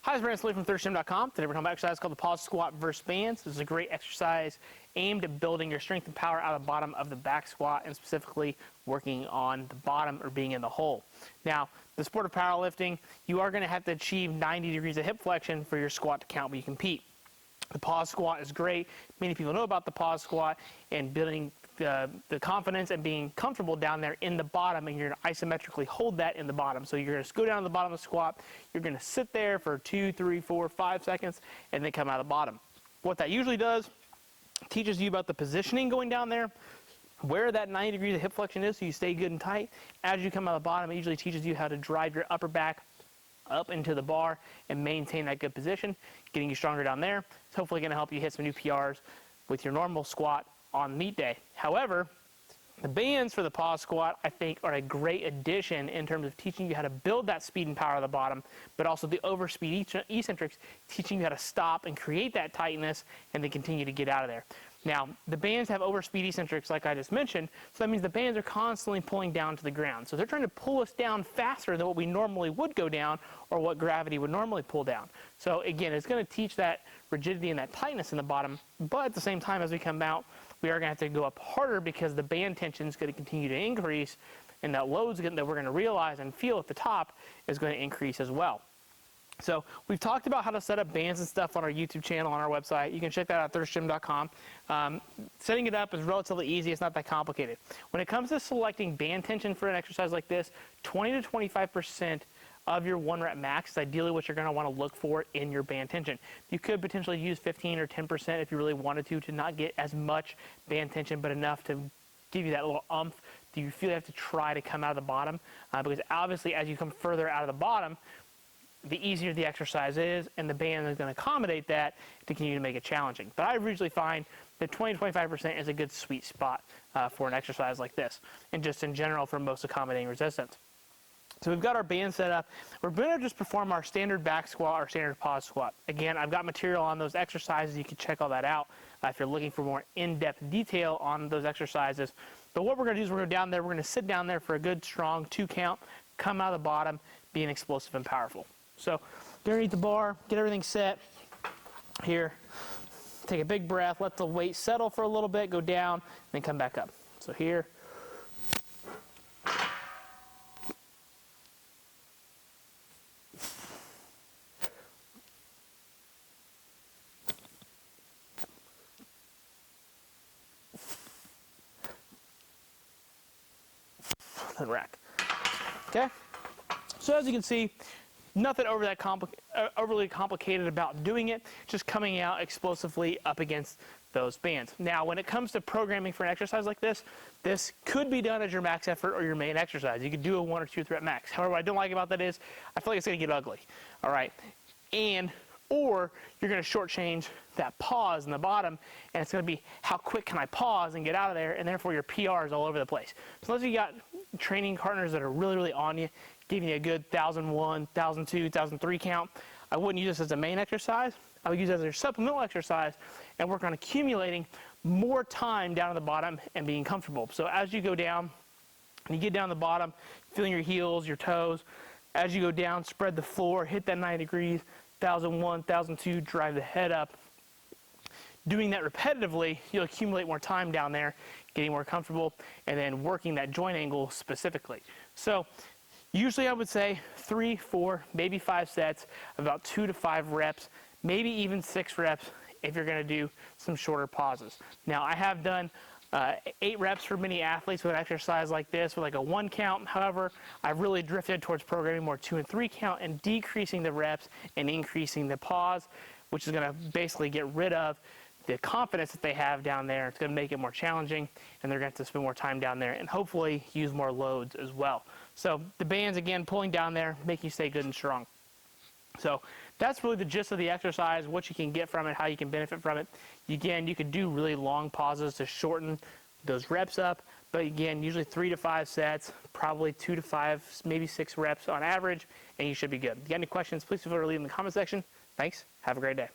Hi, it's Brandon from thirstgym.com. Today we're talking about an exercise called the Paws Squat versus bands. This is a great exercise aimed at building your strength and power out of the bottom of the back squat, and specifically working on the bottom or being in the hole. Now, the sport of powerlifting, you are going to have to achieve 90 degrees of hip flexion for your squat to count when you compete. The Paws Squat is great. Many people know about the Paws Squat and building the confidence and being comfortable down there in the bottom, and you're going to isometrically hold that in the bottom. So you're going to go down to the bottom of the squat, you're going to sit there for 2, 3, 4, 5 seconds, and then come out of the bottom. What that usually does, teaches you about the positioning going down there, where that 90 degrees of hip flexion is so you stay good and tight. As you come out of the bottom, it usually teaches you how to drive your upper back up into the bar and maintain that good position, getting you stronger down there. It's hopefully going to help you hit some new PRs with your normal squat on meet day. However, the bands for the Paws Squat, I think, are a great addition in terms of teaching you how to build that speed and power at the bottom, but also the overspeed eccentrics, teaching you how to stop and create that tightness and then continue to get out of there. Now, the bands have overspeed eccentrics like I just mentioned, so that means the bands are constantly pulling down to the ground. So they're trying to pull us down faster than what we normally would go down or what gravity would normally pull down. So again, it's going to teach that rigidity and that tightness in the bottom, but at the same time as we come out, we are going to have to go up harder because the band tension is going to continue to increase, and that load that we're going to realize and feel at the top is going to increase as well. So we've talked about how to set up bands and stuff on our YouTube channel, on our website. You can check that out at thirstgym.com. Setting it up is relatively easy. It's not that complicated. When it comes to selecting band tension for an exercise like this, 20 to 25% of your 1 rep max is ideally what you're going to want to look for in your band tension. You could potentially use 15 or 10% if you really wanted to not get as much band tension, but enough to give you that little oomph that you feel you have to try to come out of the bottom. Because obviously as you come further out of the bottom, the easier the exercise is, and the band is going to accommodate that to continue to make it challenging. But I usually find that 20 to 25% is a good sweet spot for an exercise like this, and just in general for most accommodating resistance. So we've got our band set up. We're going to just perform our standard back squat, our standard Paws Squat. Again, I've got material on those exercises. You can check all that out if you're looking for more in-depth detail on those exercises. But what we're going to do is we're going to go down there. We're going to sit down there for a good, strong 2 count, come out of the bottom, being explosive and powerful. So get underneath the bar, get everything set here. Take a big breath, let the weight settle for a little bit, go down, then come back up. So here. Then rack. Okay? So as you can see, nothing overly complicated about doing it, just coming out explosively up against those bands. Now, when it comes to programming for an exercise like this, this could be done as your max effort or your main exercise. You could do a 1 or 2 rep max. However, what I don't like about that is I feel like it's going to get ugly. All right? Or you're going to shortchange that pause in the bottom, and it's going to be how quick can I pause and get out of there, and therefore your PR is all over the place. So unless you got training partners that are really, really on you, giving you a good 1,001, 1,002, 1,003 count, I wouldn't use this as a main exercise. I would use it as a supplemental exercise and work on accumulating more time down at the bottom and being comfortable. So as you go down, and you get down the bottom, feeling your heels, your toes, as you go down, spread the floor, hit that 90 degrees, 1,001, 1,002, drive the head up. Doing that repetitively, you'll accumulate more time down there, getting more comfortable, and then working that joint angle specifically. So usually I would say 3, 4, maybe 5 sets, about 2 to 5 reps, maybe even 6 reps if you're going to do some shorter pauses. Now, I have done 8 reps for many athletes with an exercise like this with like a 1 count. However, I've really drifted towards programming more 2 and 3 count and decreasing the reps and increasing the pause, which is going to basically get rid of the confidence that they have down there. It's going to make it more challenging, and they're going to have to spend more time down there and hopefully use more loads as well. So the bands, again, pulling down there, making you stay good and strong. So that's really the gist of the exercise, what you can get from it, how you can benefit from it. Again, you could do really long pauses to shorten those reps up, but again, usually 3 to 5 sets, probably 2 to 5, maybe 6 reps on average, and you should be good. If you got any questions, please feel free to leave them in the comment section. Thanks. Have a great day.